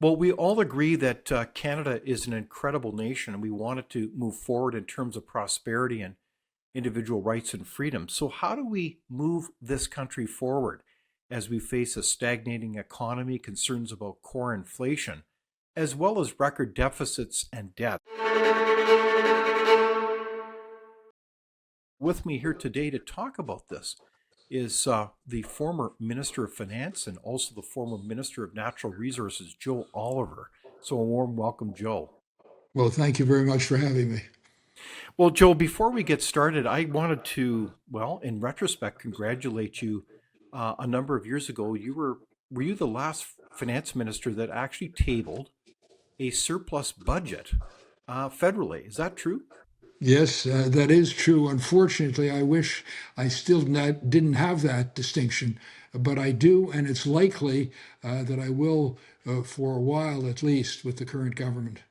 Well, we all agree that Canada is an incredible nation and we want it to move forward in terms of prosperity and individual rights and freedom. So, how do we move this country forward as we face a stagnating economy, concerns about core inflation, as well as record deficits and debt? With me here today to talk about this is the former Minister of Finance and also the former Minister of Natural Resources, Joe Oliver. So, a warm welcome, Joe. Well, thank you very much for having me. Well, Joe, before we get started, I wanted to, well, in retrospect, congratulate you. A number of years ago, were you the last finance minister that actually tabled a surplus budget federally? Is that true? Yes, that is true. Unfortunately, I wish I still didn't have that distinction, but I do, and it's likely that I will for a while at least with the current government.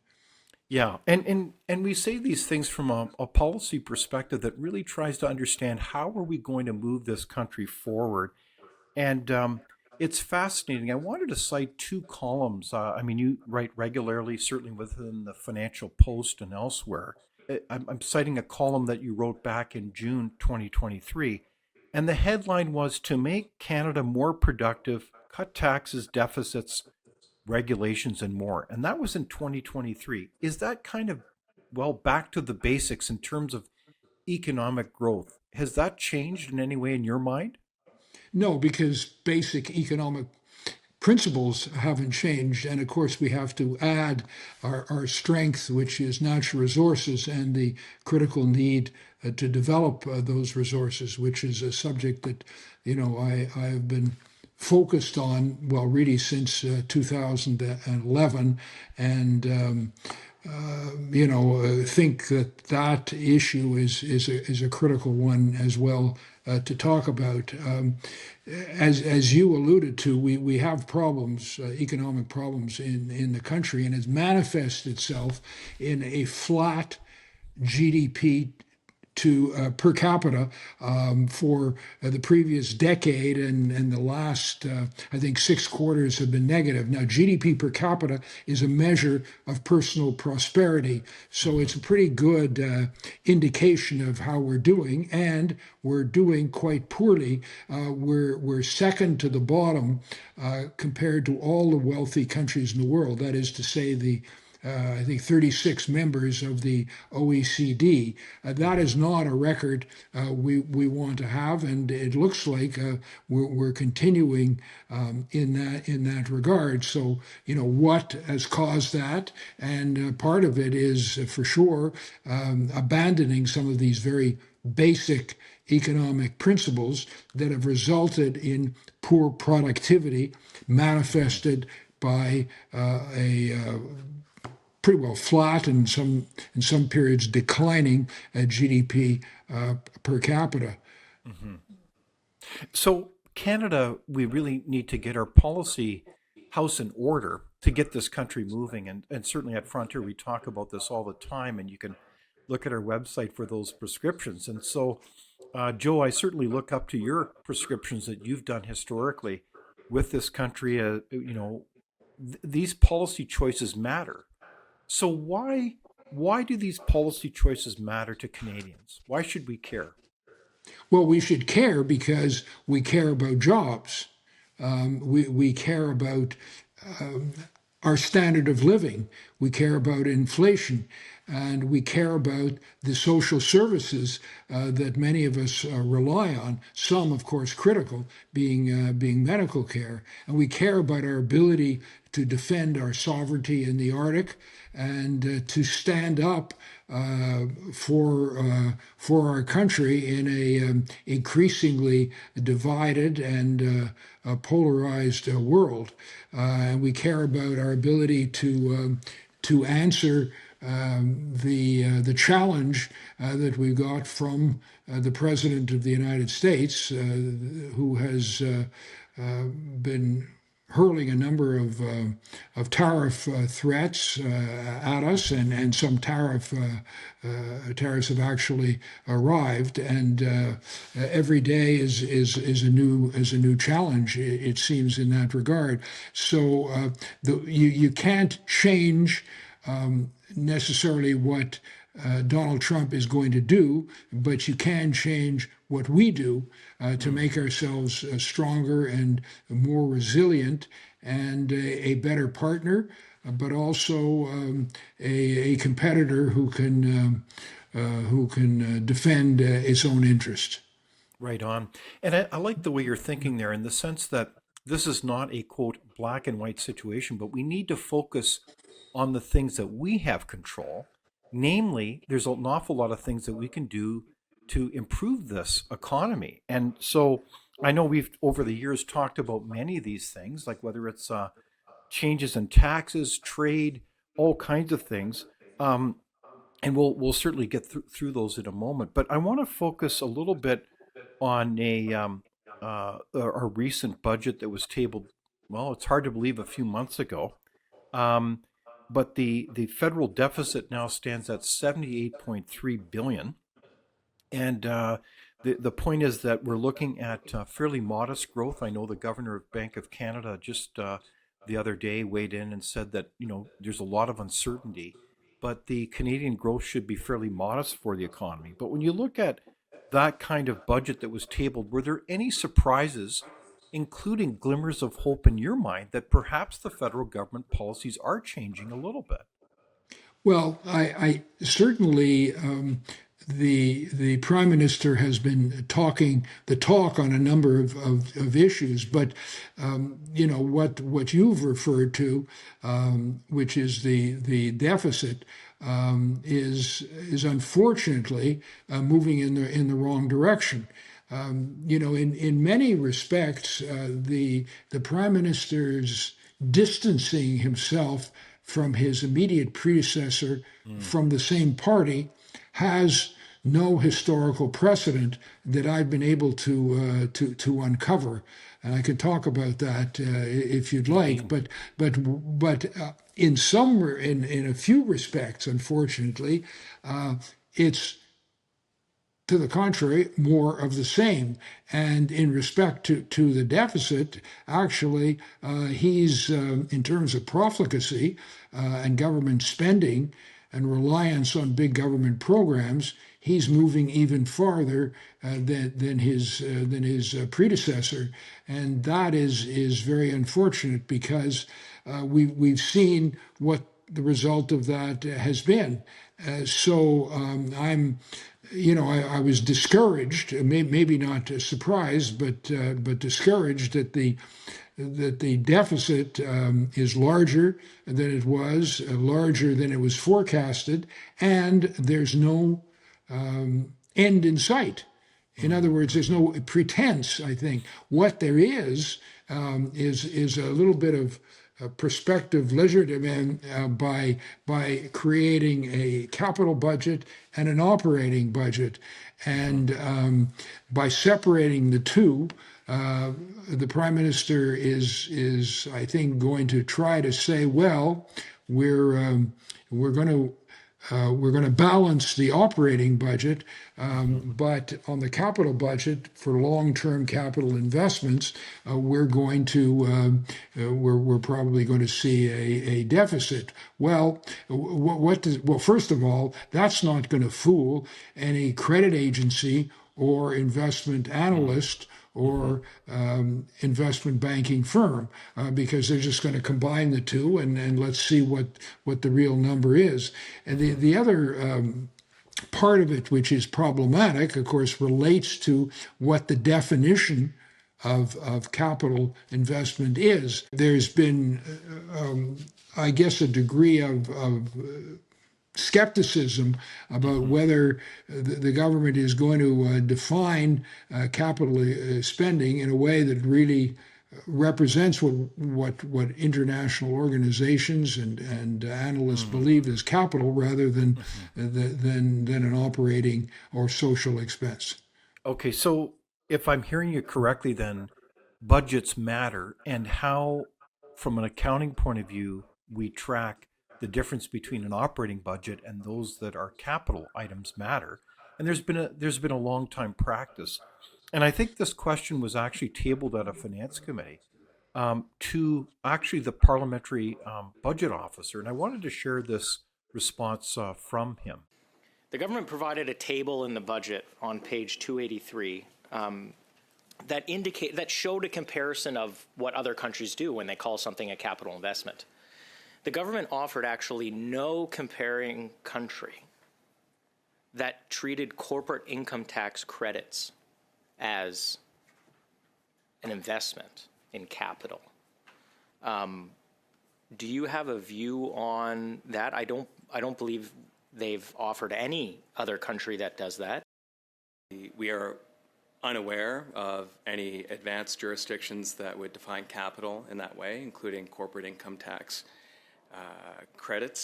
Yeah, and we say these things from a policy perspective that really tries to understand how are we going to move this country forward. And it's fascinating. I wanted to cite two columns. I mean, you write regularly, certainly within the Financial Post and elsewhere. I'm citing a column that you wrote back in June 2023. And the headline was to make Canada more productive, cut taxes, deficits, regulations, and more. And that was in 2023. Is that kind of, well, back to the basics in terms of economic growth? Has that changed in any way in your mind? No, because basic economic principles haven't changed. And of course, we have to add our strength, which is natural resources, and the critical need to develop those resources, which is a subject that, I have been focused on, well, really since 2011. And think that that issue is a critical one as well to talk about. As you alluded to, we have problems, economic problems in the country, and it's manifests itself in a flat GDP to per capita for the previous decade, and the last, I think, 6 quarters have been negative. Now, GDP per capita is a measure of personal prosperity, so it's a pretty good indication of how we're doing, and we're doing quite poorly. We're second to the bottom compared to all the wealthy countries in the world. That is to say, I think 36 members of the OECD. That is not a record we want to have, and it looks like we're continuing in that regard. So what has caused that, and part of it is for sure abandoning some of these very basic economic principles that have resulted in poor productivity manifested by a pretty well flat and in some periods declining GDP per capita. Mhm. So, Canada, we really need to get our policy house in order to get this country moving. And certainly at Frontier, we talk about this all the time, and you can look at our website for those prescriptions. And so, Joe, I certainly look up to your prescriptions that you've done historically with this country. These policy choices matter. So why do these policy choices matter to Canadians? Why should we care? Well, we should care because we care about jobs. We care about um, our standard of living. We care about inflation. And we care about the social services that many of us rely on. Some, of course, critical, being medical care. And we care about our ability to defend our sovereignty in the Arctic and to stand up for our country in a increasingly divided and polarized world. And we care about our ability to answer the challenge that we got from the President of the United States, who has been hurling a number of tariff threats at us, and some tariffs have actually arrived, and every day is a new challenge. It seems in that regard. So you can't change necessarily what Donald Trump is going to do, but you can change what we do to Mm. make ourselves stronger and more resilient and a better partner, but also a competitor who can defend its own interest. Right on. And I like the way you're thinking there in the sense that this is not a quote black and white situation, but we need to focus on the things that we have control. Namely, there's an awful lot of things that we can do to improve this economy. And so I know we've over the years talked about many of these things, like whether it's changes in taxes, trade, all kinds of things. Um, and we'll certainly get through those in a moment. But I want to focus a little bit on a recent budget that was tabled. Well, it's hard to believe a few months ago, um, but the federal deficit now stands at 78.3 billion, and the point is that we're looking at fairly modest growth. I know the governor of Bank of Canada just the other day weighed in and said that there's a lot of uncertainty, but the Canadian growth should be fairly modest for the economy. But when you look at that kind of budget that was tabled, were there any surprises, including glimmers of hope in your mind that perhaps the federal government policies are changing a little bit? Well, I certainly the prime minister has been talking the talk on a number of issues, but what you've referred to, which is the deficit, is unfortunately moving in the wrong direction. In many respects, the prime minister's distancing himself from his immediate predecessor Mm. from the same party has no historical precedent that I've been able to uncover, and I can talk about that if you'd like. Indeed. But in a few respects, unfortunately, it's to the contrary, more of the same. And in respect to the deficit, actually, he's, in terms of profligacy and government spending and reliance on big government programs, he's moving even farther than his predecessor. And that is very unfortunate because we've seen what the result of that has been. I was discouraged, maybe not surprised, but discouraged that the deficit is larger than it was, larger than it was forecasted, and there's no end in sight. In other Mm. words, there's no pretense. I think what there is a little bit of prospective leisure demand by creating a capital budget and an operating budget, Mhm. and by separating the two. The prime minister is I think going to try to say, well, we're um, we're going to we're going to balance the operating budget, Mhm. but on the capital budget for long-term capital investments, we're probably going to see a deficit. Well, well, first of all, that's not going to fool any credit agency or investment Mm. analyst Mhm. or investment banking firm, because they're just going to combine the two, and let's see what the real number is. And Mhm. the other part of it, which is problematic, of course, relates to what the definition of capital investment is. There's been, I guess, a degree of skepticism about Mhm. whether the government is going to define capital spending in a way that really represents what international organizations and analysts Mm. believe is capital rather Mhm. than an operating or social expense. Okay, so if I'm hearing you correctly, then budgets matter, and how from an accounting point of view, we track the difference between an operating budget and those that are capital items matter. And there's been a long time practice. And I think this question was actually tabled at a finance committee to actually the parliamentary budget officer. And I wanted to share this response from him. The government provided a table in the budget on page 283 that showed a comparison of what other countries do when they call something a capital investment. The government offered actually no comparing country that treated corporate income tax credits as an investment in capital. Do you have a view on that? I don't believe they've offered any other country that does that. We are unaware of any advanced jurisdictions that would define capital in that way, including corporate income tax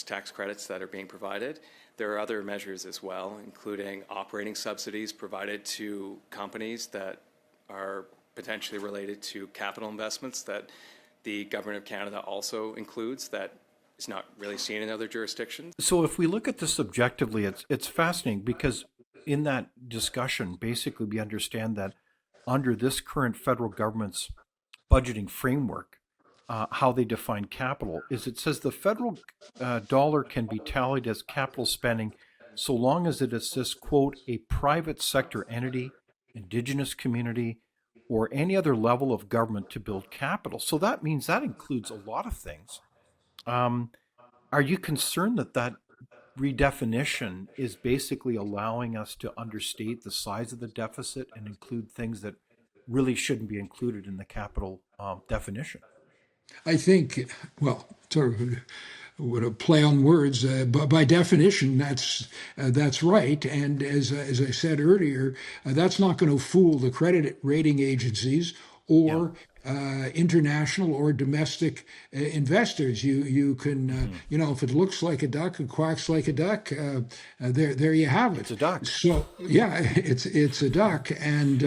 tax credits that are being provided. There are other measures as well, including operating subsidies provided to companies that are potentially related to capital investments that the Government of Canada also includes, that is not really seen in other jurisdictions. So if we look at this objectively, it's fascinating because in that discussion, basically we understand that under this current federal government's budgeting framework, how they define capital is it says the federal dollar can be tallied as capital spending so long as it assists, quote, a private sector entity, indigenous community, or any other level of government to build capital. So that means that includes a lot of things. Are you concerned that redefinition is basically allowing us to understate the size of the deficit and include things that really shouldn't be included in the capital definition? I think, well, sort of would a play on words, but by definition, that's right. And as I said earlier, that's not going to fool the credit rating agencies or international or domestic investors. You can if it looks like a duck and quacks like a duck, there you have it. It's a duck. So yeah, it's a duck, and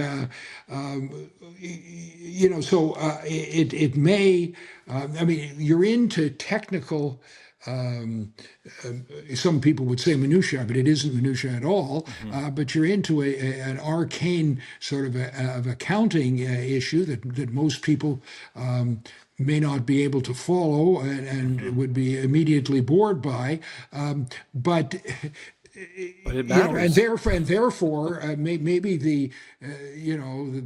it may. I mean, you're into technical. Some people would say minutiae, but it isn't minutiae at all. But you're into an arcane sort of accounting issue that most people may not be able to follow and would be immediately bored by. But it matters. And therefore, maybe the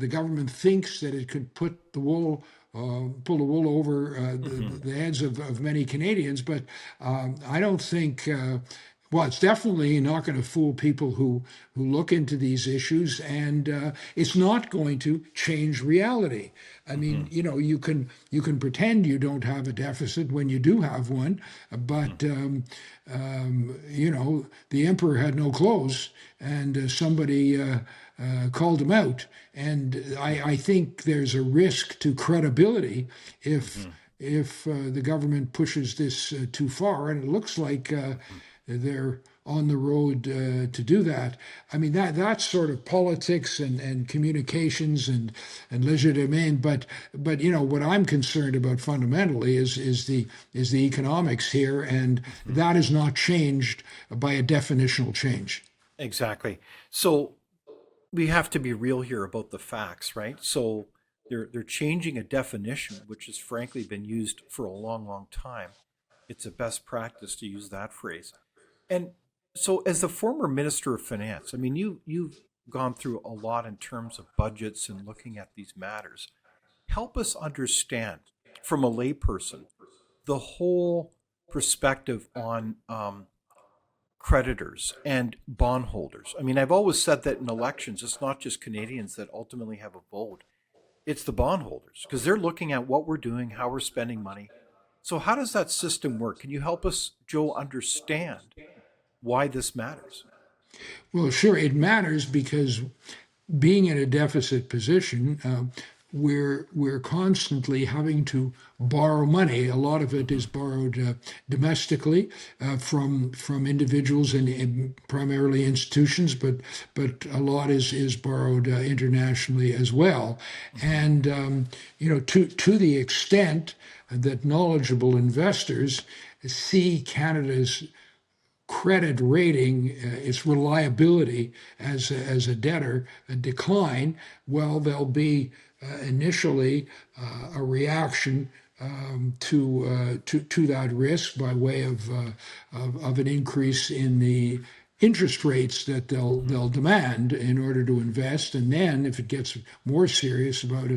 government thinks that it could pull the wool over the heads of many Canadians, but I don't think. It's definitely not going to fool people who look into these issues, and it's not going to change reality. I mean, you can pretend you don't have a deficit when you do have one, but the emperor had no clothes, and somebody called him out. And I think there's a risk to credibility if the government pushes this too far, and it looks like they're on the road to do that. I mean, that's sort of politics and communications and legerdemain. But what I'm concerned about fundamentally is the economics here, and that is not changed by a definitional change. Exactly. So we have to be real here about the facts, right? So they're changing a definition which has frankly been used for a long, long time. It's a best practice to use that phrase. And so as the former Minister of Finance, I mean, you've gone through a lot in terms of budgets and looking at these matters. Help us understand, from a layperson, the whole perspective on creditors and bondholders. I mean, I've always said that in elections, it's not just Canadians that ultimately have a vote. It's the bondholders, because they're looking at what we're doing, how we're spending money. So how does that system work? Can you help us, Joe, understand why this matters? Well, sure, it matters because being in a deficit position, we're constantly having to borrow money. A lot of it is borrowed domestically from individuals and primarily institutions, but a lot is borrowed internationally as well. And to the extent that knowledgeable investors see Canada's credit rating, its reliability as a debtor, decline, well, there'll be initially a reaction to that risk by way of an increase in the interest rates that they'll demand in order to invest, and then if it gets more serious about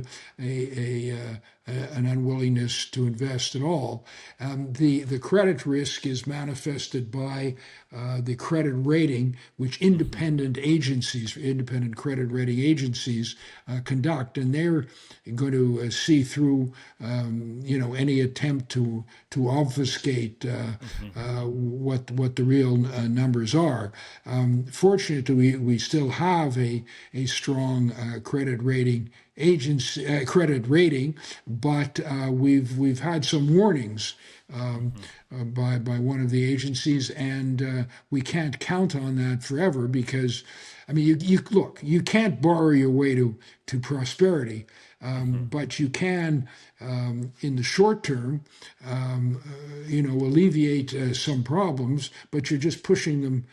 an unwillingness to invest at all, the credit risk is manifested by the credit rating, which independent credit rating agencies conduct, and they're going to see through any attempt to obfuscate what the real numbers are. Fortunately, we still have a strong credit rating but we've had some warnings by one of the agencies, and we can't count on that forever because, I mean, you can't borrow your way to prosperity, but you can, in the short term, alleviate some problems, but you're just pushing them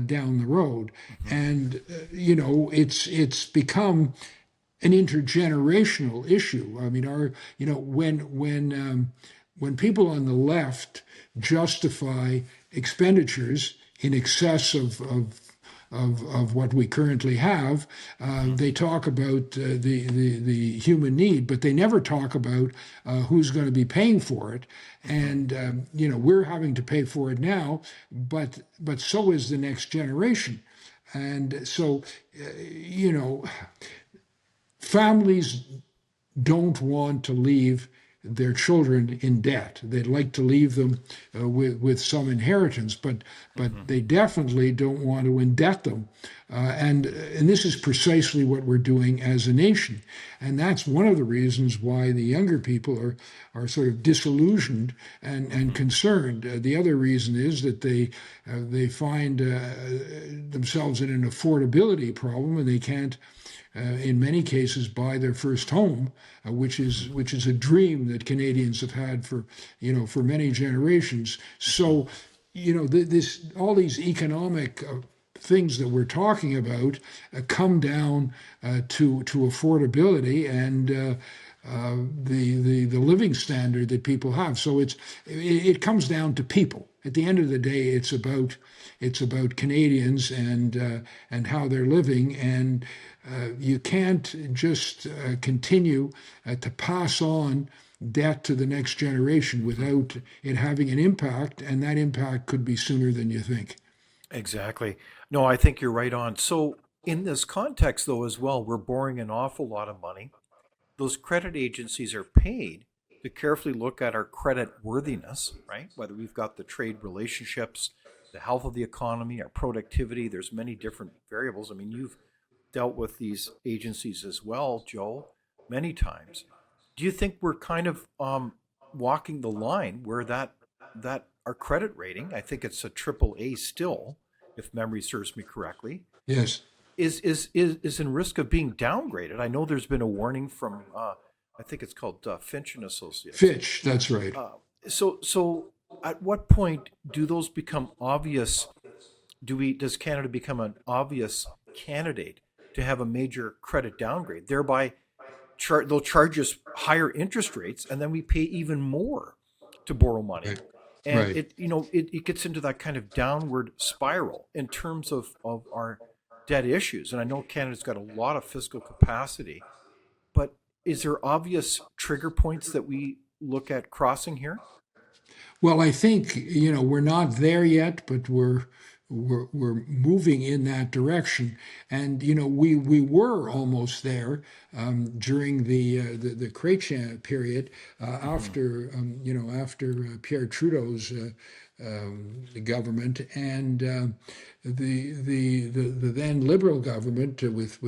down the road, and it's become an intergenerational issue. I mean, when people on the left justify expenditures in excess of what we currently have, they talk about the human need, but they never talk about who's going to be paying for it. And we're having to pay for it now, but so is the next generation. And so, families don't want to leave their children in debt. They'd like to leave them with some inheritance, but they definitely don't want to indebt them. And this is precisely what we're doing as a nation. And that's one of the reasons why the younger people are sort of disillusioned and concerned. The other reason is that they find themselves in an affordability problem, and they can't in many cases buy their first home, which is a dream that Canadians have had for many generations. So all these economic things that we're talking about come down to affordability and the living standard that people have. So it comes down to people. At the end of the day, it's about Canadians and how they're living, and you can't just continue to pass on debt to the next generation without it having an impact, and that impact could be sooner than you think. Exactly. No, I think you're right on. So, in this context, though, as well, we're borrowing an awful lot of money. Those credit agencies are paid to carefully look at our credit worthiness, right? Whether we've got the trade relationships, the health of the economy, our productivity. There's many different variables. I mean, you've dealt with these agencies as well, Joe, many times. Do you think we're kind of walking the line where that our credit rating, I think it's a triple A still, if memory serves me correctly, Yes. is in risk of being downgraded? I know there's been a warning from I think it's called Finch and Associates. Fitch, that's right. So at what point do those become obvious? Does Canada become an obvious candidate to have a major credit downgrade? Thereby, they'll charge us higher interest rates, and then we pay even more to borrow money. Right. And Right. it gets into that kind of downward spiral in terms of our debt issues. And I know Canada's got a lot of fiscal capacity, but is there obvious trigger points that we look at crossing here? Well, I think we're not there yet, but we're moving in that direction, and we were almost there during the Chrétien period after Pierre Trudeau's government, and the then Liberal government with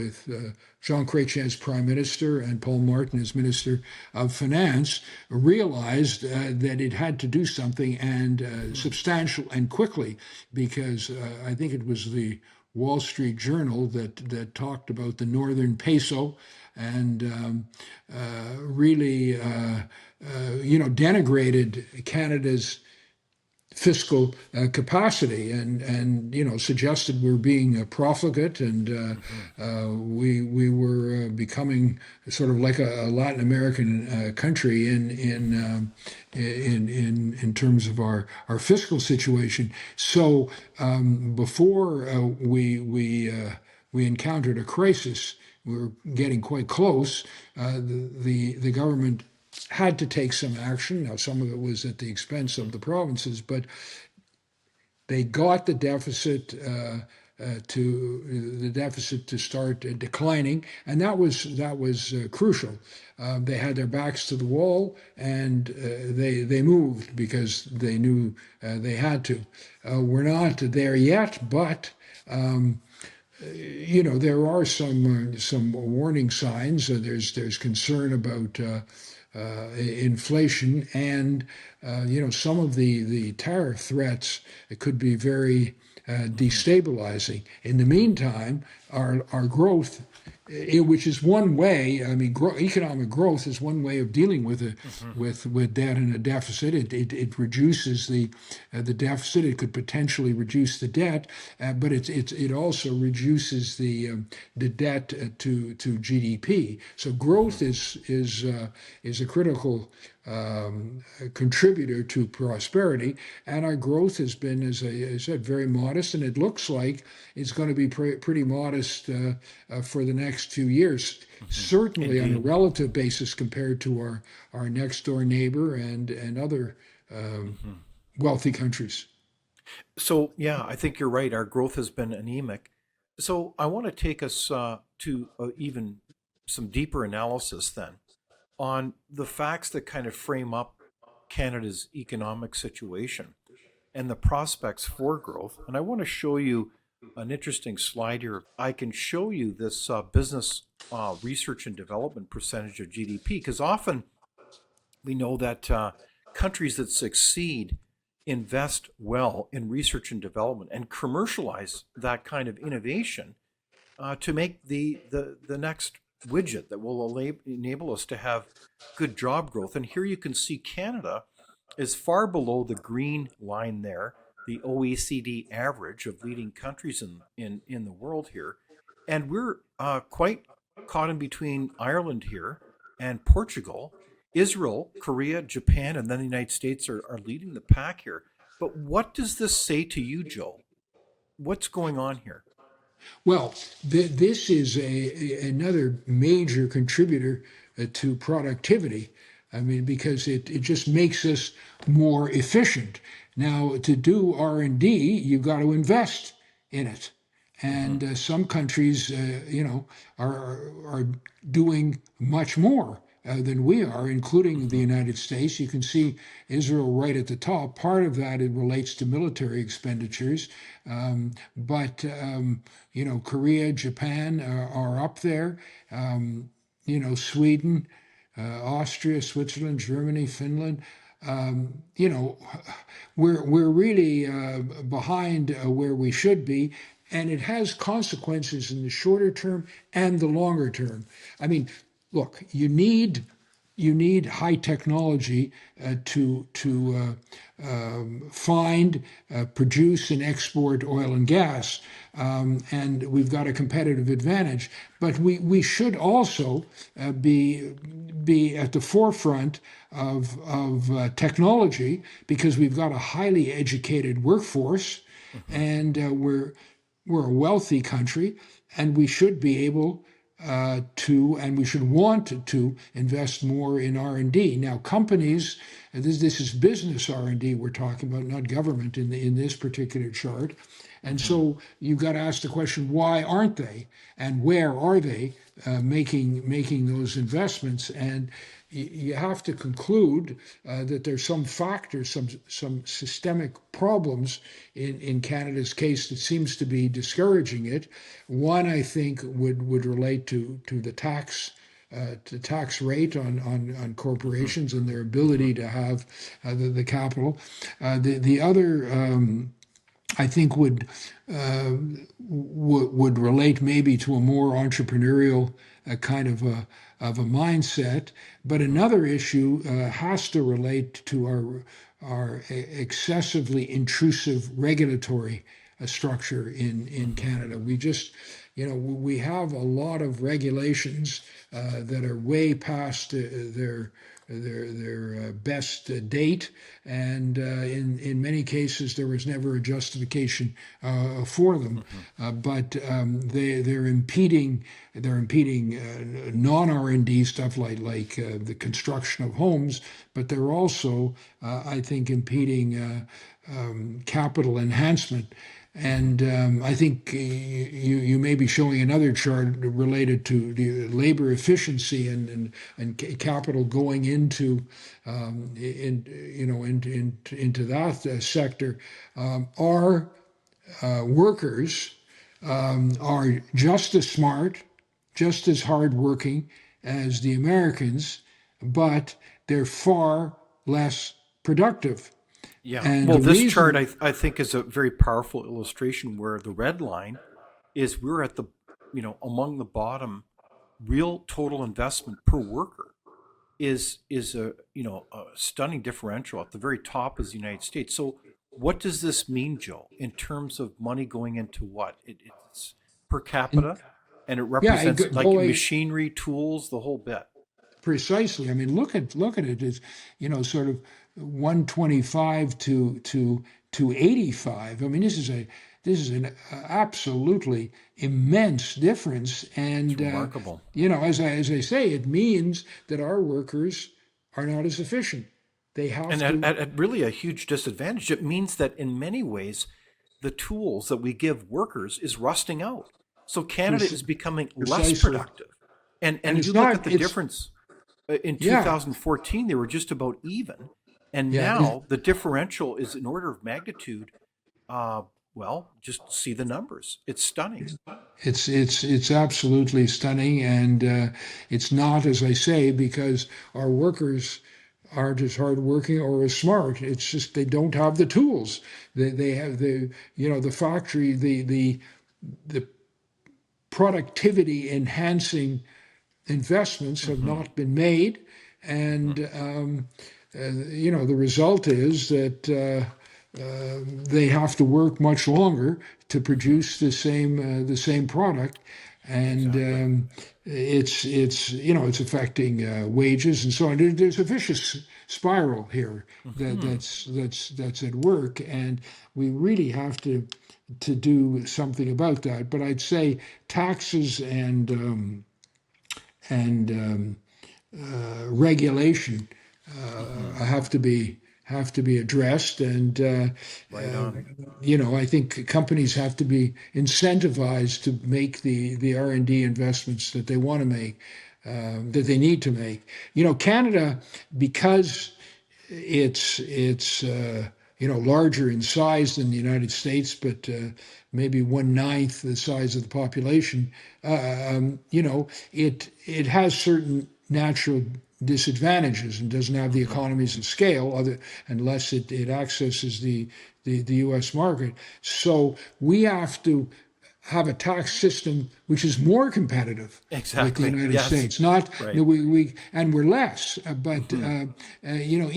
Jean Chrétien as Prime Minister and Paul Martin as Minister of Finance realized that it had to do something, and substantial and quickly, because I think it was the Wall Street Journal that talked about the Northern Peso, and really, denigrated Canada's fiscal capacity, and suggested we're being profligate, and we were becoming sort of like a Latin American country in terms of our fiscal situation. So before we encountered a crisis, we were getting quite close. The government had to take some action. Now, some of it was at the expense of the provinces, but they got the deficit to start declining, and that was crucial. They had their backs to the wall, and they moved because they knew they had to. We're not there yet, but there are some warning signs. There's concern about inflation, and some of the tariff threats could be very destabilizing. In the meantime, our growth, which is one way. I mean, economic growth is one way of dealing with with debt and a deficit. It reduces the deficit. It could potentially reduce the debt, but it also reduces the debt to GDP. So growth is a critical contributor to prosperity, and our growth has been, as I said, very modest, and it looks like it's going to be pretty modest for the next few years. Certainly Indeed. on a relative basis compared to our next door neighbor and other wealthy countries. So, yeah, I think you're right. Our growth has been anemic. So, I want to take us to even some deeper analysis then on the facts that kind of frame up Canada's economic situation and the prospects for growth. And I want to show you an interesting slide here. I can show you this business research and development percentage of GDP, because often we know that countries that succeed invest well in research and development and commercialize that kind of innovation to make the next widget that will enable us to have good job growth. And here you can see Canada is far below the green line there, the OECD average of leading countries in the world here. And we're quite caught in between Ireland here and Portugal. Israel, Korea, Japan, and then the United States are leading the pack here. But what does this say to you, Joe? What's going on here? Well, this is another major contributor to productivity. I mean, because it just makes us more efficient. Now, to do R&D, you've got to invest in it. And some countries, are doing much more than we are, including the United States. You can see Israel right at the top. Part of that, it relates to military expenditures, but Korea, Japan are up there. Sweden, Austria, Switzerland, Germany, Finland. You know, we're really behind where we should be, and it has consequences in the shorter term and the longer term. I mean, look, you need high technology to find, produce, and export oil and gas, and we've got a competitive advantage. But we should also be at the forefront of technology, because we've got a highly educated workforce, and we're a wealthy country, and we should be able and we should want to invest more in R&D. Now, companies, this is business R&D we're talking about, not government in this particular chart. And so you've got to ask the question, why aren't they? And where are they making those investments? And you have to conclude that there's some factors, some systemic problems in Canada's case that seems to be discouraging it. One, I think, would relate to the tax rate on corporations and their ability to have the capital. The other I think would relate maybe to a more entrepreneurial kind of a mindset. But another issue has to relate to our excessively intrusive regulatory structure in Canada. We just, we have a lot of regulations that are way past their best date, and in many cases there was never a justification for them. But they're impeding non R&D stuff like the construction of homes, but they're also I think impeding capital enhancement. And I think you may be showing another chart related to the labor efficiency and capital going into into that sector. Our workers are just as smart, just as hardworking as the Americans, but they're far less productive. Yeah. And Well, the this chart reason, I think is a very powerful illustration where the red line is we're at the, among the bottom real total investment per worker is a stunning differential. At the very top is the United States. So what does this mean, Joe, in terms of money going into what? It's per capita, and it yeah, represents like boy, machinery, tools, the whole bit. precisely. I mean, look at it as sort of 125 to 85. I mean, this is an absolutely immense difference, It's and remarkable. as I say, it means that our workers are not as efficient. They And have at, to at, at really a huge disadvantage. It means that in many ways, the tools that we give workers is rusting out. So Canada is becoming less precisely, productive. And and and it's you look at not. the It's difference. In yeah, 2014, they were just about even, and yeah. now the differential is an order of magnitude. Uh, well, just see the numbers. It's stunning. It's absolutely stunning, and it's not, as I say, because our workers aren't as hardworking or as smart. It's just they don't have the tools. They have the factory the productivity enhancing investments have Hmm. not been made, Hmm. and the result is that they have to work much longer to Hmm. produce the same product, and Exactly. it's affecting wages and so on. There's a vicious spiral here Hmm. that's at work, and we really have to do something about that. But I'd say taxes and regulation Hmm. have to be addressed, and Right on. I think companies have to be incentivized to make the R&D investments that they want to make, that they need to make. Canada, because it's larger in size than the United States, but maybe one ninth the size of the population. It has certain natural disadvantages and doesn't have the Hmm. economies of scale unless it accesses the U.S. market. So we have to have a tax system which is more competitive with the Exactly. United Yes. States. Not Right. we and we're less, but Hmm.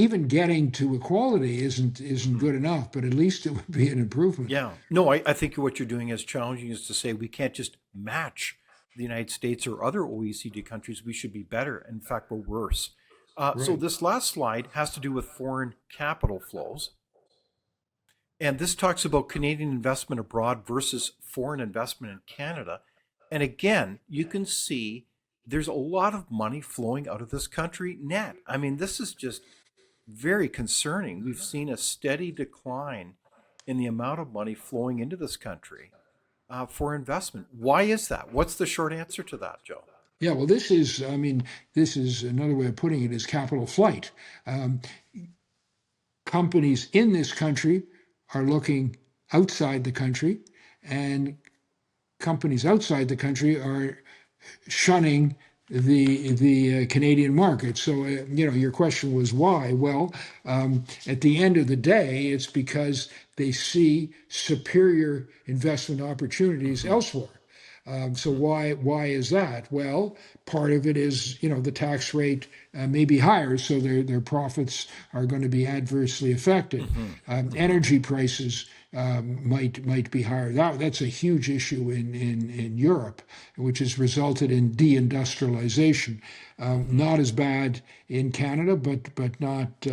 even getting to equality isn't Hmm. good enough. But at least it would be an improvement. Yeah. No, I think what you're doing is challenging is to say we can't just match the United States or other OECD countries. We should be better. In fact, we're worse. So Right. this last slide has to do with foreign capital flows. And this talks about Canadian investment abroad versus foreign investment in Canada. And again, you can see there's a lot of money flowing out of this country net. I mean, this is just very concerning. We've seen a steady decline in the amount of money flowing into this country for investment. Why is that? What's the short answer to that, Joe? Yeah. Well, I mean, this is another way of putting it is capital flight. Um, Companies in this country are looking outside the country, and companies outside the country are shunning the Canadian market. So your question was why? Well, at the end of the day, it's because they see superior investment opportunities elsewhere. So why is that? Well, part of it is the tax rate may be higher, so their profits are going to be adversely affected. Energy prices might be higher. That's a huge issue in Europe, which has resulted in deindustrialization. Not as bad in Canada, but not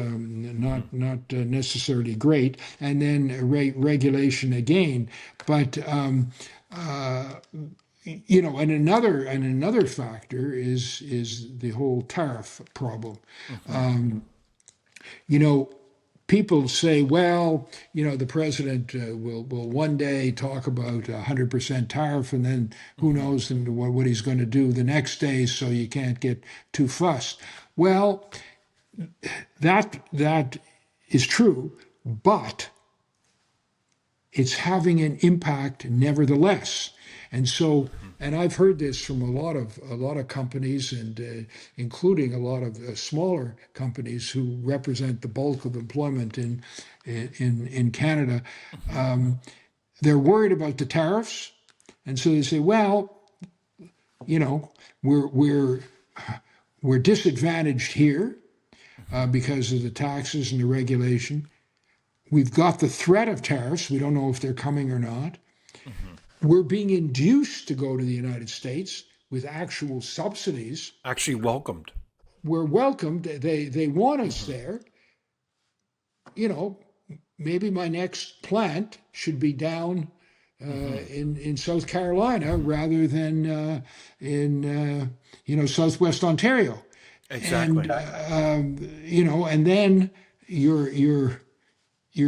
necessarily great. And then regulation again, but. And another factor is the whole tariff problem. You know, people say, well, the president will one day talk about 100% tariff, and then who knows what he's going to do the next day, so you can't get too fussed. Well, that is true, but it's having an impact nevertheless. And so, and I've heard this from a lot of companies, and including a lot of smaller companies who represent the bulk of employment in Canada. They're worried about the tariffs, and so they say, well, we're disadvantaged here because of the taxes and the regulation. We've got the threat of tariffs. We don't know if they're coming or not. We're being induced to go to the United States with actual subsidies. Actually welcomed. We're welcomed. They want us there. Maybe my next plant should be down in South Carolina rather than in Southwest Ontario. Exactly. And then you're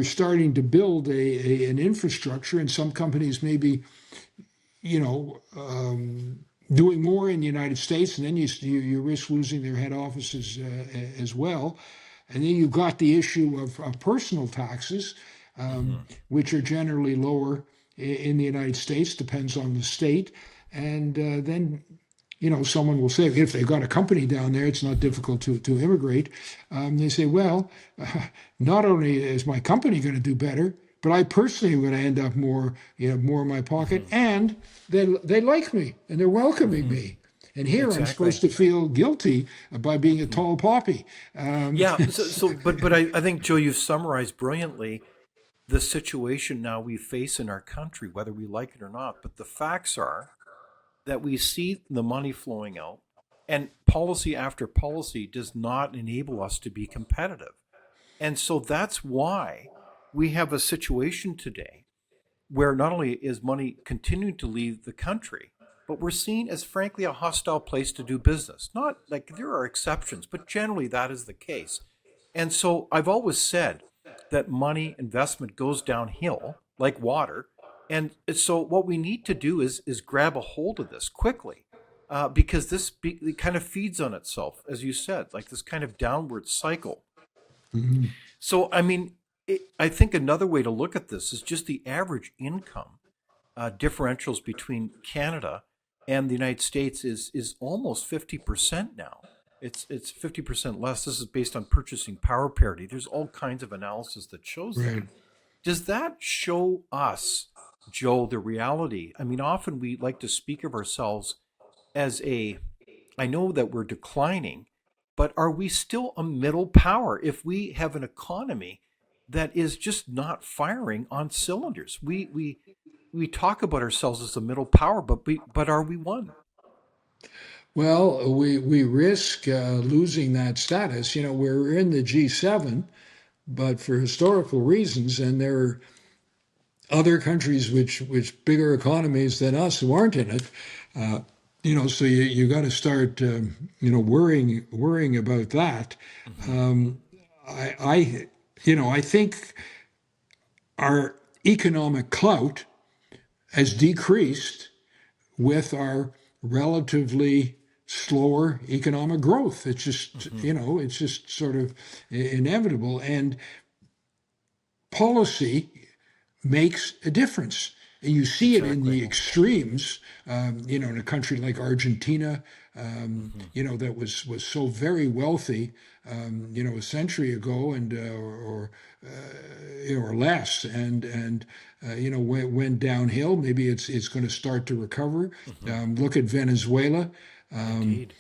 starting to build an infrastructure, and some companies may be, doing more in the United States, and then you risk losing their head offices as well. And then you've got the issue of personal taxes, which are generally lower in the United States, depends on the state. And then someone will say, if they've got a company down there, it's not difficult to immigrate. They say, well, not only is my company going to do better, but I personally am going to end up more in my pocket, and they like me and they're welcoming me. And here I'm supposed to feel guilty by being a tall poppy. But I think, Joe, you've summarized brilliantly the situation now we face in our country, whether we like it or not. But the facts are that we see the money flowing out, and policy after policy does not enable us to be competitive. And so that's why we have a situation today where not only is money continuing to leave the country, but we're seen as, frankly, a hostile place to do business. Not like there are exceptions, but generally that is the case. And so I've always said that money investment goes downhill like water. And so what we need to do is grab a hold of this quickly, because it kind of feeds on itself, as you said, like this kind of downward cycle. So, I mean, I think another way to look at this is just the average income differentials between Canada and the United States is almost 50% now. It's 50% less. This is based on purchasing power parity. There's all kinds of analysis that shows that. Does that show us, Joe, the reality? I mean, often we like to speak of ourselves as I know that we're declining, but are we still a middle power if we have an economy that is just not firing on cylinders? We talk about ourselves as a middle power, but are we one? Well, we risk losing that status. We're in the G7, but for historical reasons, and there are other countries which bigger economies than us who aren't in it. So you got to start worrying about that. I think our economic clout has decreased with our relatively slower economic growth. It's just it's just sort of inevitable, and policy makes a difference. And you see it in Exactly. the extremes, in a country like Argentina, that was so very wealthy, a century ago and or less, and went downhill. Maybe it's going to start to recover. Hmm. Look at Venezuela. Indeed.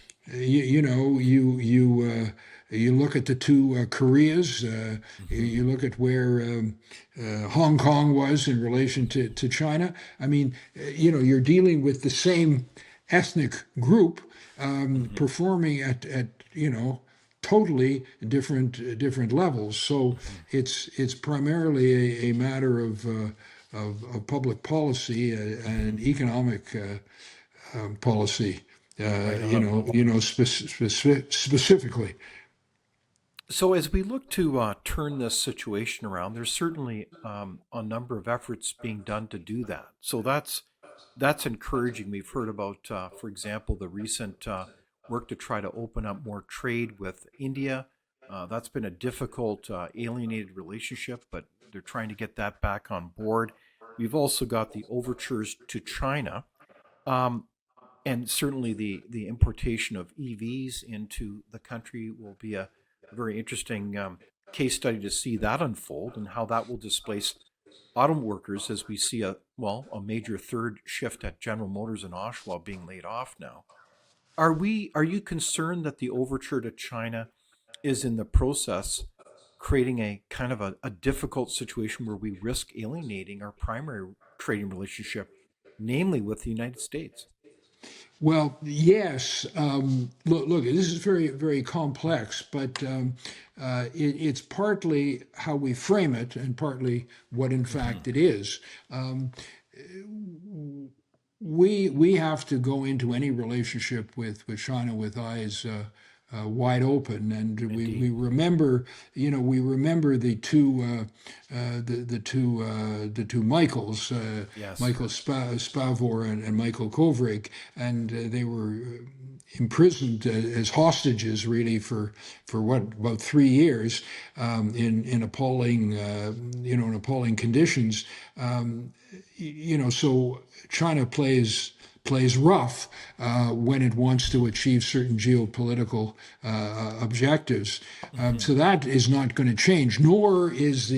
You look at the two Koreas. Hmm. You look at where Hong Kong was in relation to China. I mean, you're dealing with the same ethnic group Hmm. performing at totally different levels. So Hmm. it's primarily a matter of public policy Hmm. and economic policy. Right on. Specifically. So, as we look to turn this situation around, there's certainly a number of efforts being done to do that. So that's encouraging. We've heard about, for example, the recent work to try to open up more trade with India. That's been a difficult, alienated relationship, but they're trying to get that back on board. We've also got the overtures to China. Um, and certainly the importation of EVs into the country will be a very interesting case study to see that unfold and how that will displace auto workers as we see a major third shift at General Motors in Oshawa being laid off now. Are you concerned that the overture to China is in the process creating a kind of a difficult situation where we risk alienating our primary trading relationship, namely with the United States? Well, yes. Look, this is very, very complex, but it's partly how we frame it and partly what, in Hmm. fact, it is. Um, we have to go into any relationship with China with eyes wide open, and we Indeed. remember the two the two Michaels, Yes. Michael Spavor and Michael Kovrig, and they were imprisoned as hostages really for what, about 3 years, in appalling in appalling conditions. So China plays rough when it wants to achieve certain geopolitical objectives. Hmm. So that is not going to change, nor is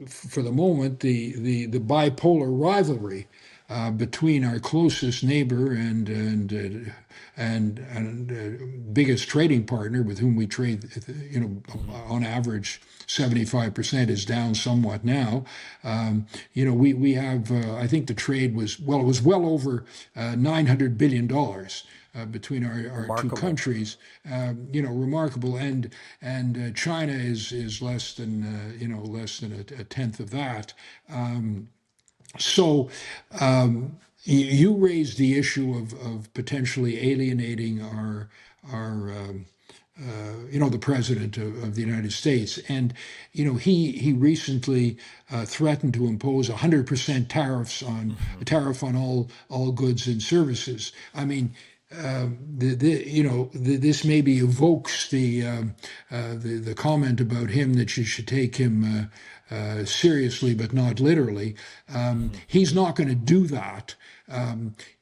for the moment, the bipolar rivalry between our closest neighbor and biggest trading partner with whom we trade, Hmm. on average 75% is down somewhat now. We have, I think the trade it was well over $900 billion between our two Remarkable. countries. Remarkable, and China is less than less than a tenth of that. So you raised the issue of potentially alienating our the president of the United States, and he recently threatened to impose 100% Hmm. tariff on all goods and services. I mean, this maybe evokes the comment about him that you should take him seriously, but not literally. Hmm. He's not going to do that.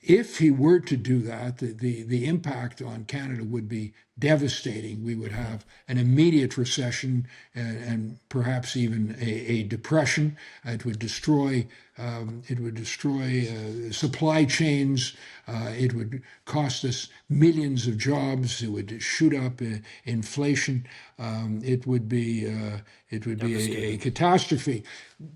If he were to do that, the impact on Canada would be devastating. We would Hmm. have an immediate recession and perhaps even a depression. It would destroy supply chains. It would cost us millions of jobs. It would shoot up inflation. It would be a Devastating. catastrophe.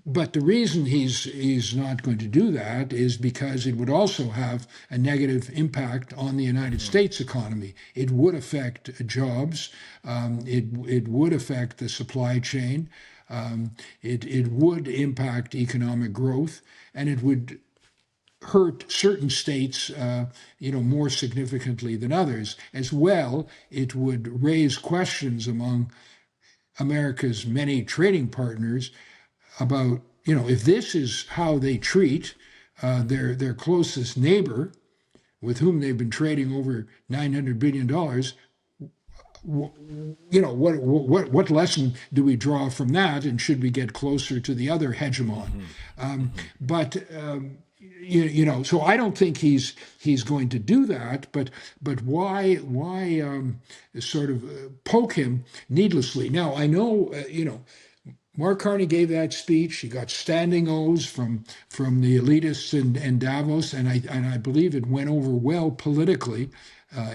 But the reason he's not going to do that is because it would also have a negative impact on the United Hmm. States economy. It would affect jobs. It would affect the supply chain. It would impact economic growth, and it would hurt certain states, more significantly than others. As well, it would raise questions among America's many trading partners about, if this is how they treat Hmm. their closest neighbor with whom they've been trading over $900 billion, what lesson do we draw from that, and should we get closer to the other hegemon? But so I don't think he's going to do that. But why sort of poke him needlessly? Now I know Mark Carney gave that speech. He got standing O's from the elitists in Davos, and I believe it went over well politically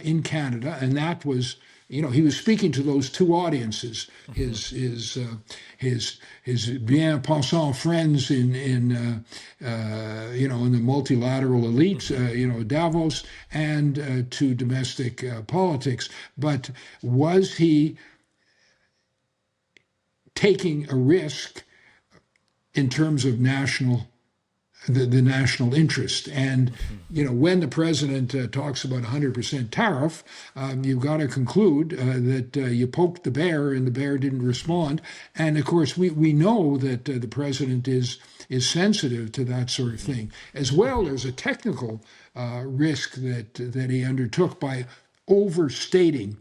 in Canada. And that was, he was speaking to those two audiences: his bien pensant friends in the multilateral elite, Davos, and to domestic politics. But was he taking a risk in terms of the national interest? And when the president talks about 100% tariff, you've got to conclude that you poked the bear and the bear didn't respond. And of course, we know that the president is sensitive to that sort of thing, as well as a technical risk that he undertook by overstating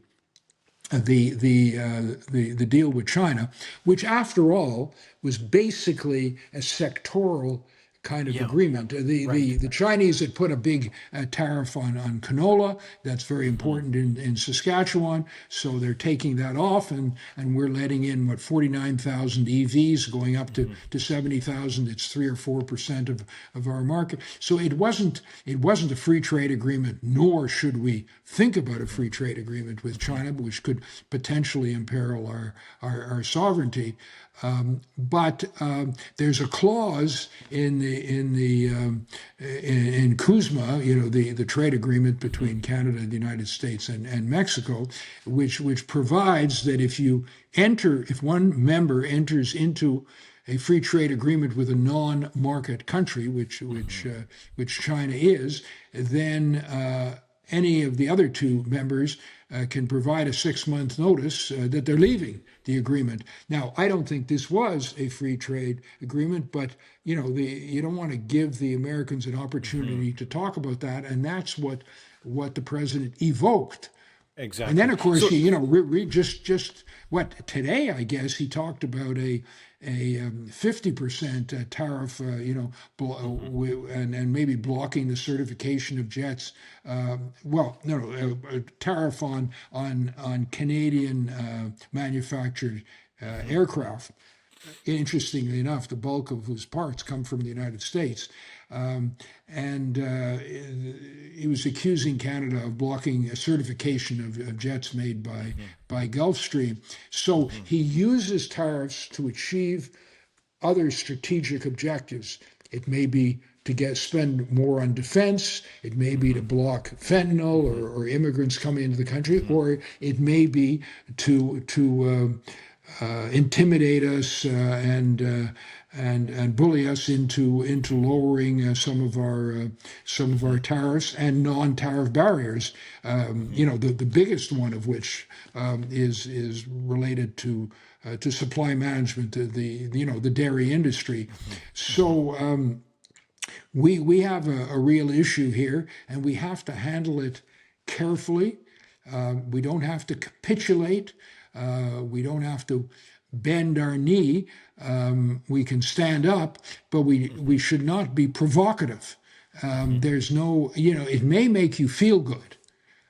the deal with China, which after all was basically a sectoral kind of agreement. The Chinese had put a big tariff on canola. That's very important in Saskatchewan. So they're taking that off, and we're letting in 49,000 EVs going up to 70,000. It's 3 or 4% of our market. So it wasn't a free trade agreement, nor should we think about a free trade agreement with China, which could potentially imperil our sovereignty. But there's a clause in CUSMA, the trade agreement between Canada and the United States and Mexico, which provides that if one member enters into a free trade agreement with a non-market country, which China is, then any of the other two members can provide a 6-month notice that they're leaving the agreement. Now, I don't think this was a free trade agreement, but you don't want to give the Americans an opportunity to talk about that, and that's what the president evoked. Exactly. And then, of course, just what today, I guess, he talked about a 50% tariff, and maybe blocking the certification of jets. A tariff on Canadian manufactured aircraft. Interestingly enough, the bulk of whose parts come from the United States. And he was accusing Canada of blocking a certification of jets made by Gulfstream. So he uses tariffs to achieve other strategic objectives. It may be to spend more on defense. It may be to block fentanyl or immigrants coming into the country, or it may be to intimidate us and bully us into lowering some of our tariffs and non-tariff barriers. The biggest one of which is related to supply management, the dairy industry. So we have a real issue here, and we have to handle it carefully. We don't have to capitulate. We don't have to bend our knee. We can stand up, but we should not be provocative. There's no, it may make you feel good,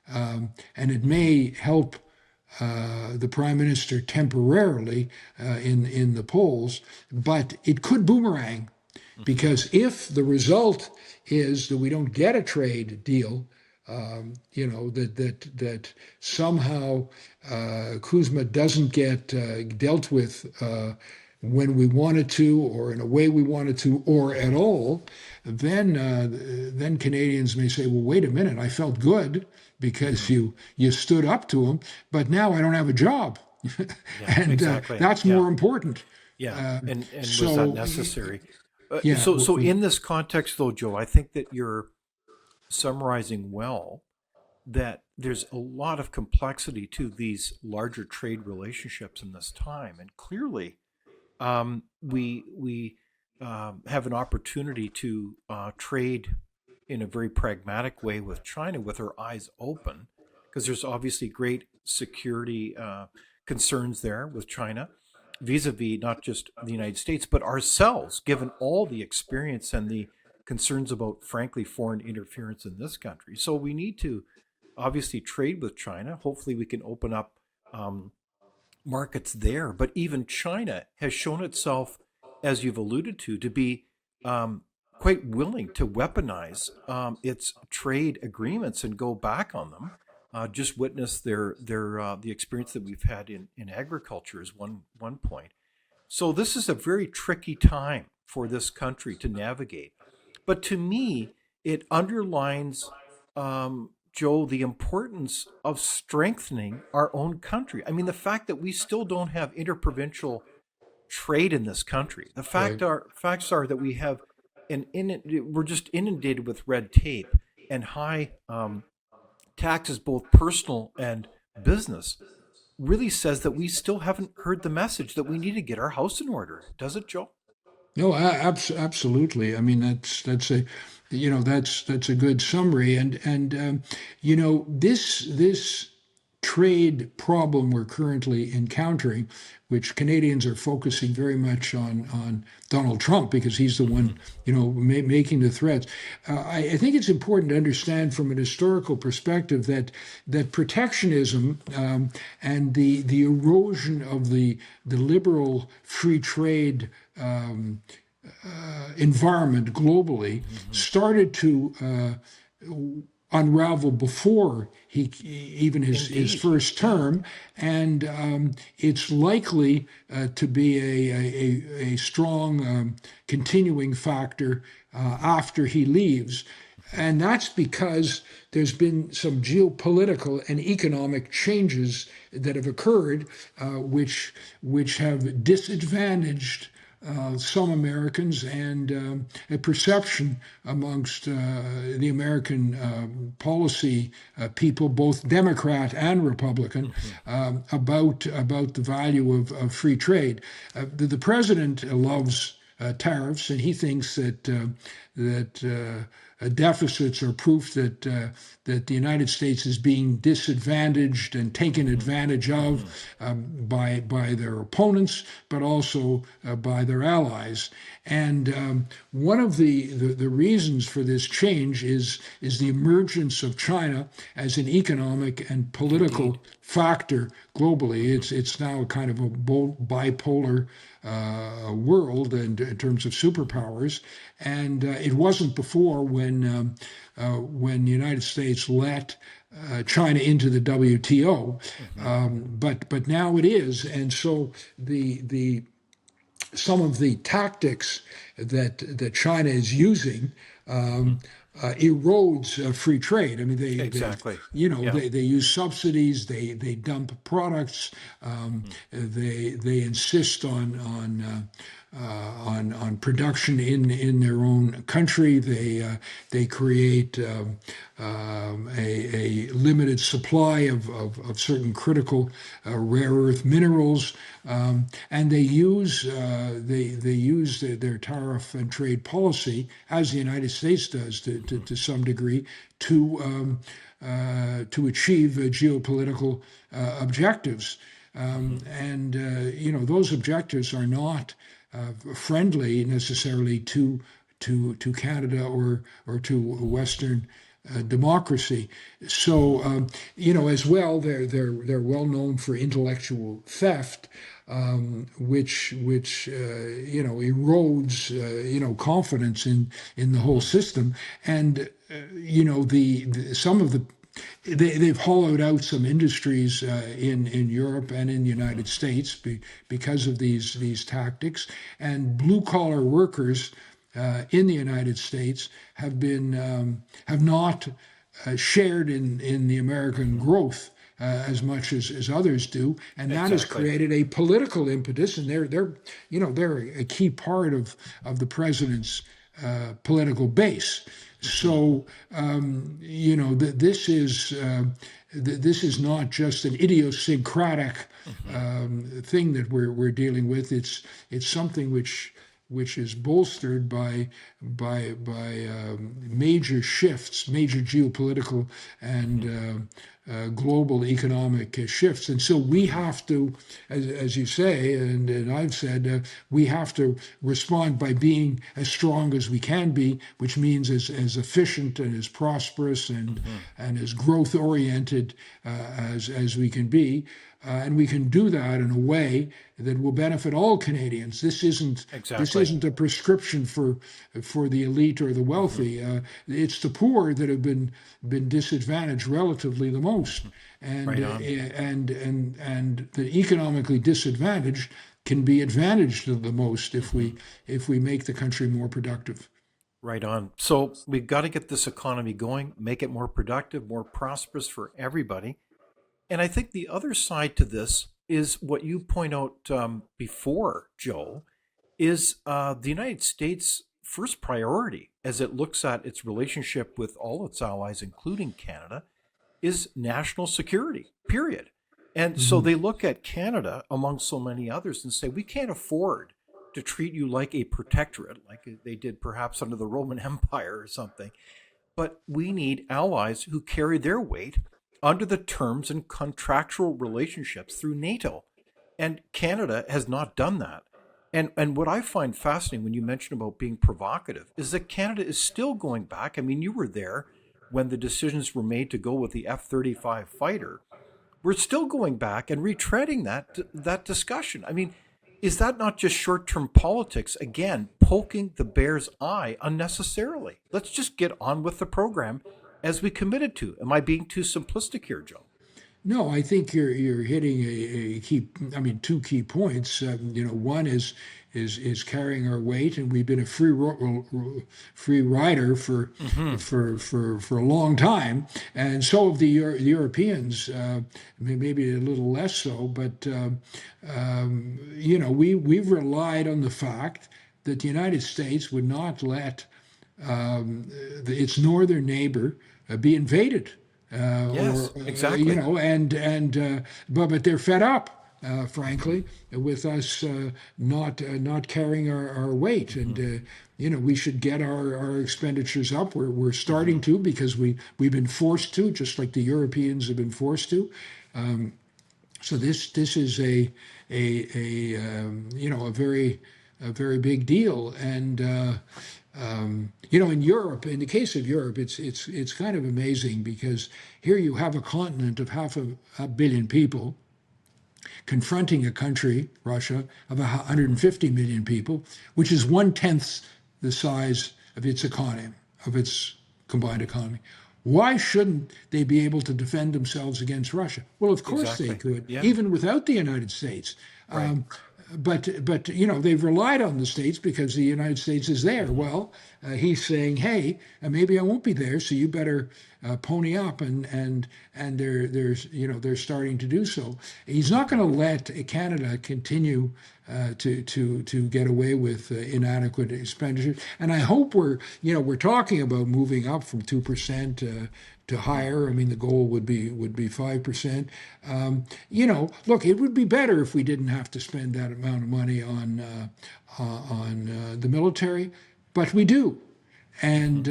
and it may help the prime minister temporarily in the polls, but it could boomerang, because if the result is that we don't get a trade deal, that somehow CUSMA doesn't get dealt with when we wanted to, or in a way we wanted to, or at all, then Canadians may say, well, wait a minute, I felt good because you stood up to them, but now I don't have a job. And exactly. That's more important. Yeah, and so, was that necessary? Yeah, so in this context, though, Joe, I think that you're summarizing well that there's a lot of complexity to these larger trade relationships in this time, and clearly, we have an opportunity to trade in a very pragmatic way with China with our eyes open, because there's obviously great security concerns there with China, vis-a-vis not just the United States, but ourselves, given all the experience and the concerns about, frankly, foreign interference in this country. So we need to obviously trade with China. Hopefully, we can open up um, markets there. But even China has shown itself, as you've alluded to be um, quite willing to weaponize its trade agreements and go back on them. Just witness their the experience that we've had in agriculture is one point. So this is a very tricky time for this country to navigate. But to me, it underlines, Joe, the importance of strengthening our own country. I mean, the fact that we still don't have interprovincial trade in this country. The Right. facts are that we have we're just inundated with red tape and high taxes, both personal and business. Really says that we still haven't heard the message that we need to get our house in order. Does it, Joe? No, absolutely. I mean, that's a, that's a good summary, and this trade problem we're currently encountering, which Canadians are focusing very much on Donald Trump because he's the one, making the threats. I think it's important to understand from an historical perspective that protectionism and the erosion of the liberal free trade environment globally started to unravel before even his Indeed. first term, and it's likely to be a strong continuing factor after he leaves. And that's because there's been some geopolitical and economic changes that have occurred, which have disadvantaged some Americans and a perception amongst the American policy people, both Democrat and Republican, about the value of free trade. The president loves tariffs, and he thinks that deficits are proof that the United States is being disadvantaged and taken advantage of by their opponents, but also by their allies. And one of the reasons for this change is the emergence of China as an economic and political factor globally. It's now a kind of a bipolar world in terms of superpowers, and it wasn't before when the United States let China into the WTO, but now it is, and so the some of the tactics that China is using erodes free trade. I mean, Exactly. Yeah. they use subsidies, they dump products, they insist on production in their own country. They create a limited supply of certain critical rare earth minerals, and they use their tariff and trade policy, as the United States does to some degree, to achieve geopolitical objectives. And those objectives are not friendly necessarily to Canada or to Western democracy. So as well, they're well known for intellectual theft, which erodes confidence in the whole system, and some of the they've hollowed out some industries in Europe and in the United States because of these tactics, and blue collar workers in the United States have not shared in the American growth as much as others do, and that has Exactly. created a political impetus, and they're a key part of the president's political base. So this is not just an idiosyncratic thing that we're dealing with. It's something which which is bolstered by major shifts, major geopolitical and global economic shifts. And so we have to, as you say, and I've said, we have to respond by being as strong as we can be, which means as efficient and as prosperous and as growth oriented as we can be. And we can do that in a way that will benefit all Canadians. This isn't a prescription for the elite or the wealthy. It's the poor that have been disadvantaged relatively the most, and Right on. and the economically disadvantaged can be advantaged the most if we make the country more productive. Right on. So we've got to get this economy going, make it more productive, more prosperous for everybody. And I think the other side to this is what you point out before, Joe, is the United States' first priority as it looks at its relationship with all its allies, including Canada, is national security, period. And so Mm-hmm. they look at Canada among so many others and say, we can't afford to treat you like a protectorate, like they did perhaps under the Roman Empire or something. But we need allies who carry their weight under the terms and contractual relationships through NATO. And Canada has not done that. And what I find fascinating when you mention about being provocative is that Canada is still going back. I mean, you were there when the decisions were made to go with the F-35 fighter. We're still going back and retreading that discussion. I mean, is that not just short-term politics, again, poking the bear's eye unnecessarily? Let's just get on with the program as we committed to. Am I being too simplistic here, Joe? No, I think you're hitting a key. I mean, two key points. One is carrying our weight, and we've been a free rider for a long time, and so have the Europeans. Maybe a little less so, but we've relied on the fact that the United States would not let its northern neighbor be invaded. Yes, Or exactly. but they're fed up, frankly, with us not carrying our weight, and we should get our expenditures up. We're starting to because we've been forced to, just like the Europeans have been forced to. So this is a very big deal, and in Europe, in the case of Europe, it's kind of amazing because here you have a continent of half a billion people confronting a country, Russia, of 150 million people, which is 1/10 the size of its economy, of its combined economy. Why shouldn't they be able to defend themselves against Russia? Well, of course they Exactly. could, Yeah. even without the United States. Right. But they've relied on the states because the United States is there. Well, he's saying, hey, maybe I won't be there, so you better pony up, and they're starting to do so. He's not going to let Canada continue to get away with inadequate expenditures. And I hope we're talking about moving up from 2% to higher. I mean, the goal would be 5%. Look, it would be better if we didn't have to spend that amount of money on the military, but we do. And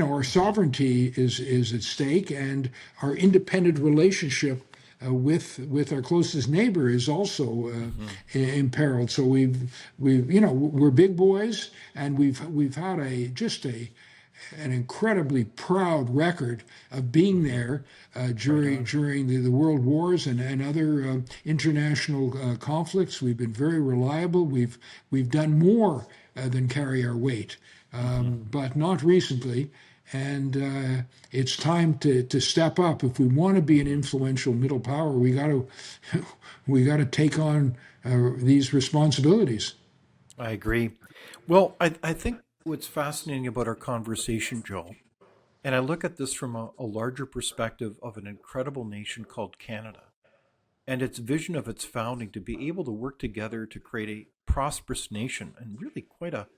our sovereignty is at stake, and our independent relationship with our closest neighbor is also imperiled. So we're big boys, and we've had an incredibly proud record of being there during the world wars and other international conflicts. We've been very reliable. We've done more than carry our weight, but not recently. And it's time to step up. If we want to be an influential middle power, we got to take on these responsibilities. I agree. Well, I think what's fascinating about our conversation, Joe, and I look at this from a larger perspective of an incredible nation called Canada and its vision of its founding to be able to work together to create a prosperous nation and really quite a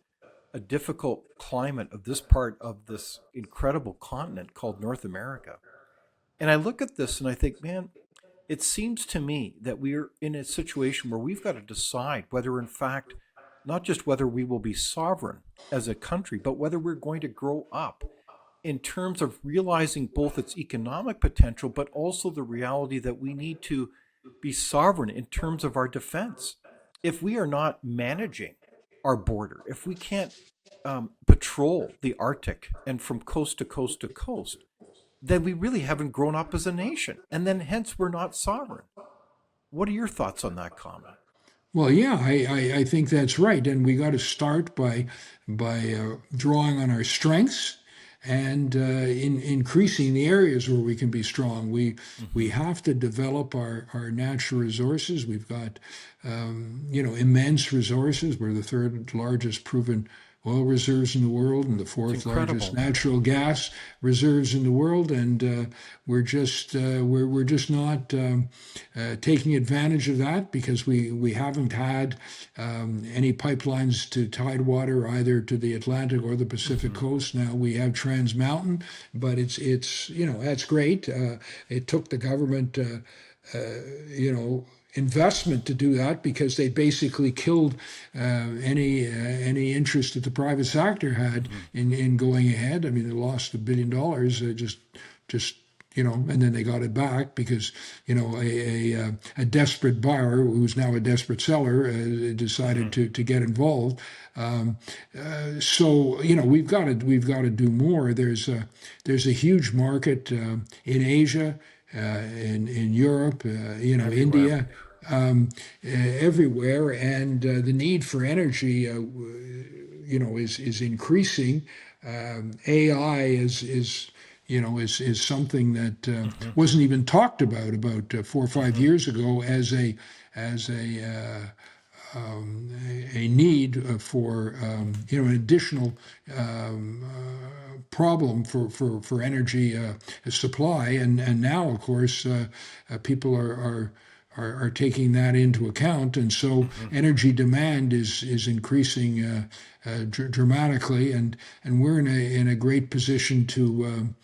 difficult climate of this part of this incredible continent called North America. And I look at this and I think, man, it seems to me that we're in a situation where we've got to decide whether, in fact, not just whether we will be sovereign as a country, but whether we're going to grow up in terms of realizing both its economic potential, but also the reality that we need to be sovereign in terms of our defense. If we are not managing our border, if we can't patrol the Arctic and from coast to coast to coast, then we really haven't grown up as a nation. And then hence we're not sovereign. What are your thoughts on that comment? Well, yeah, I think that's right, and we got to start by drawing on our strengths and in increasing the areas where we can be strong. We have to develop our natural resources. We've got immense resources. We're the third largest proven oil reserves in the world and the fourth largest natural gas reserves in the world, and we're just not taking advantage of that because we haven't had any pipelines to tidewater either to the Atlantic or the Pacific coast. Now we have Trans Mountain, but it's that's great. It took the government investment to do that because they basically killed any interest that the private sector had in going ahead. I mean, they lost $1 billion just and then they got it back because a desperate buyer who's now a desperate seller decided to get involved. So we've got to do more. There's a huge market in Asia. In Europe, India, everywhere, and the need for energy, is increasing. AI is something that wasn't even talked about 4 or 5 years ago as a need for an additional problem for energy supply, and now of course people are taking that into account, and so energy demand is increasing dramatically, and we're in a great position to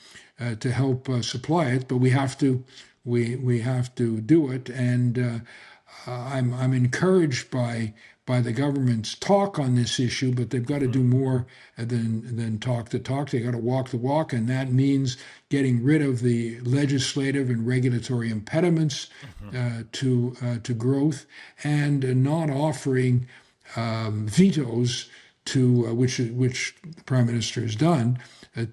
help supply it, but we have to do it, and I'm encouraged by the government's talk on this issue, but they've got to do more than talk the talk. They got to walk the walk, and that means getting rid of the legislative and regulatory impediments to growth, and not offering vetoes to which the Prime Minister has done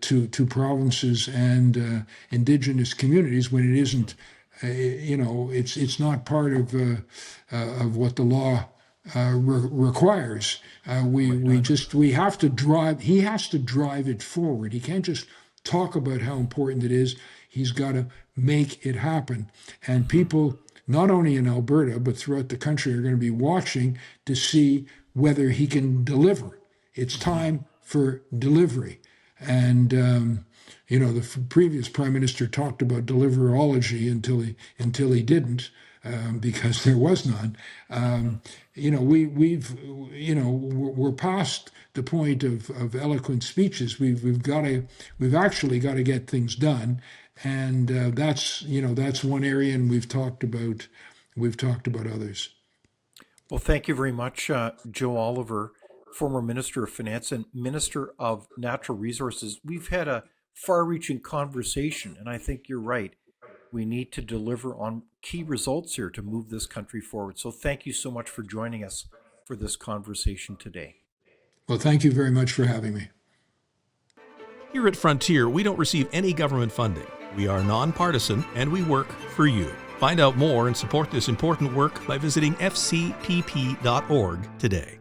to provinces and Indigenous communities when it isn't. It's not part of what the law requires. We have to drive. He has to drive it forward. He can't just talk about how important it is. He's got to make it happen. And people, not only in Alberta but throughout the country, are going to be watching to see whether he can deliver. It's time for delivery. And the previous Prime Minister talked about deliverology until he didn't, because there was none. We're past the point of eloquent speeches. We've actually got to get things done, and that's one area, and we've talked about others. Well, thank you very much, Joe Oliver, former Minister of Finance and Minister of Natural Resources. We've had a far-reaching conversation, and I think you're right. We need to deliver on key results here to move this country forward. So thank you so much for joining us for this conversation today. Well, thank you very much for having me. Here at Frontier, we don't receive any government funding. We are nonpartisan, and we work for you. Find out more and support this important work by visiting fcpp.org today.